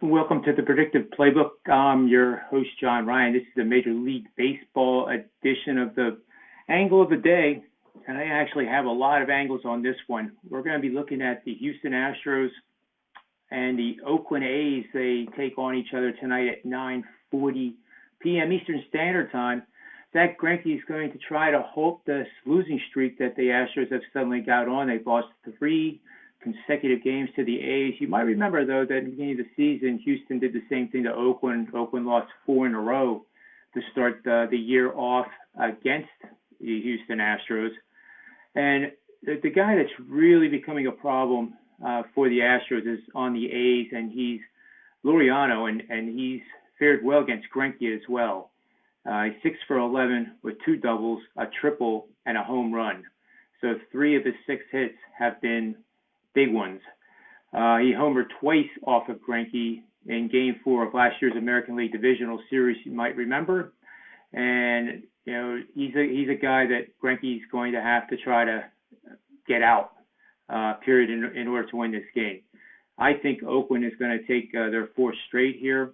Welcome to the Predictive Playbook. I'm your host, John Ryan. This is the Major League Baseball edition of the Angle of the Day, and I actually have a lot of angles on this one. We're going to be looking at the Houston Astros and the Oakland A's. They take on each other tonight at 9:40 p.m. Eastern Standard Time. Zack Greinke is going to try to halt this losing streak that the Astros have suddenly got on. They've lost 3 consecutive games to the A's. You might remember, though, that at the beginning of the season, Houston did the same thing to Oakland. Oakland lost 4 in a row to start the year off against the Houston Astros. And the guy that's really becoming a problem for the Astros is on the A's, and he's Laureano, and he's fared well against Greinke as well. He's 6 for 11 with 2 doubles, a triple, and a home run. So 3 of his 6 hits have been big ones. He homered twice off of Greinke in Game 4 of last year's American League Divisional Series, you might remember. And, you know, he's a guy that Greinke's going to have to try to get out, period, in order to win this game. I think Oakland is going to take their 4th straight here.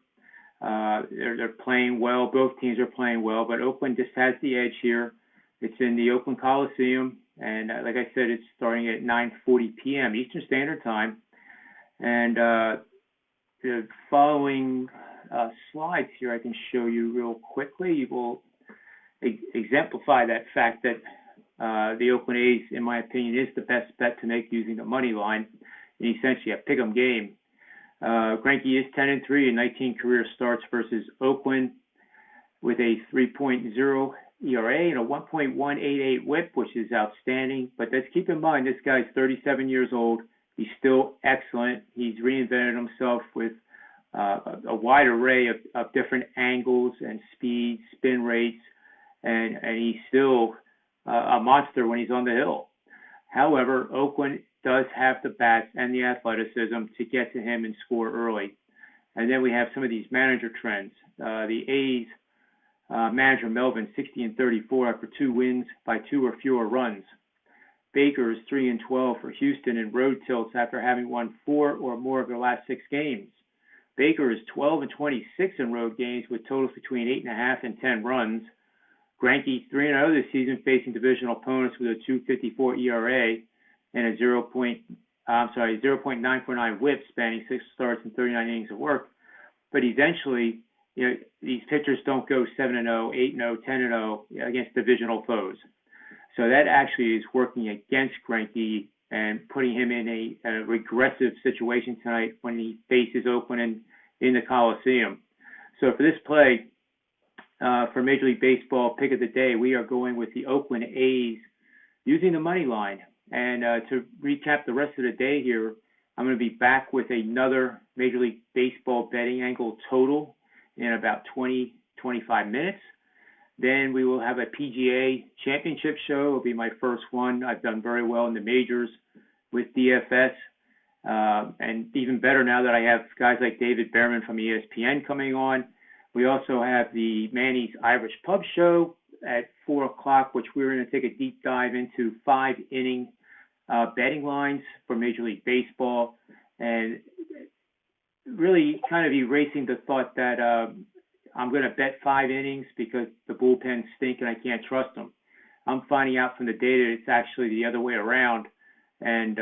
They're playing well. Both teams are playing well, but Oakland just has the edge here. It's in the Oakland Coliseum, and like I said, it's starting at 9:40 p.m. Eastern Standard Time. And the following slides here I can show you real quickly will exemplify that fact that the Oakland A's, in my opinion, is the best bet to make using the money line in essentially a pick'em game. Greinke is 10-3 in 19 career starts versus Oakland with a 3.0 ERA and a 1.188 WHIP, which is outstanding. But let's keep in mind, this guy's 37 years old. He's still excellent. He's reinvented himself with a wide array of different angles and speeds, spin rates, and he's still a monster when he's on the hill. However, Oakland does have the bats and the athleticism to get to him and score early. And then we have some of these manager trends. The A's manager Melvin, 60-34 after 2 wins by 2 or fewer runs. Baker is 3-12 for Houston in road tilts after having won 4 or more of their last 6 games. Baker is 12-26 in road games with totals between 8.5 and 10 runs. Greinke 3-0 this season facing divisional opponents with a 2.54 ERA and a 0.949 WHIP spanning 6 starts and 39 innings of work. But eventually, you know, these pitchers don't go 7-0, 8-0, 10-0 against divisional foes. So that actually is working against Greinke and putting him in a regressive situation tonight when he faces Oakland in the Coliseum. So for this play, for Major League Baseball pick of the day, we are going with the Oakland A's using the money line. And to recap the rest of the day here, I'm going to be back with another Major League Baseball betting angle total in about 20-25 minutes. Then we will have a PGA Championship show. It'll be my first one. I've done very well in the majors with DFS. And even better now that I have guys like David Behrman from ESPN coming on. We also have the Manny's Irish Pub show at 4 o'clock, which we're going to take a deep dive into 5-inning betting lines for Major League Baseball, and really kind of erasing the thought that I'm going to bet 5 innings because the bullpens stink and I can't trust them. I'm finding out from the data it's actually the other way around, and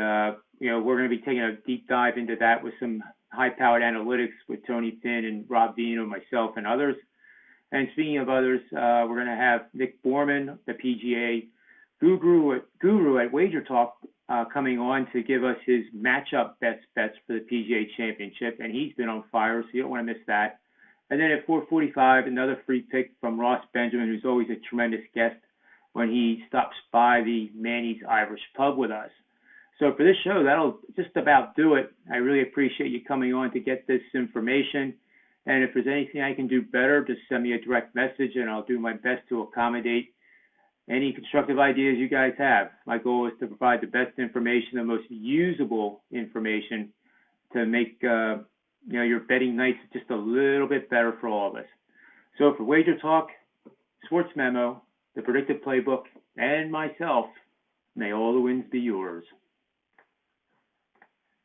you know, we're going to be taking a deep dive into that with some high-powered analytics with Tony Finn and Rob Vino, myself, and others. And speaking of others, we're going to have Nick Borman, the PGA guru at Wager Talk, coming on to give us his matchup bets for the PGA Championship, and he's been on fire, so you don't want to miss that. And then at 4:45, another free pick from Ross Benjamin, who's always a tremendous guest when he stops by the Manny's Irish Pub with us. So for this show, that'll just about do it. I really appreciate you coming on to get this information. And if there's anything I can do better, just send me a direct message, and I'll do my best to accommodate any constructive ideas you guys have. My goal is to provide the best information, the most usable information to make your betting nights just a little bit better for all of us. So for Wager Talk, Sports Memo, the Predictive Playbook, and myself, may all the wins be yours.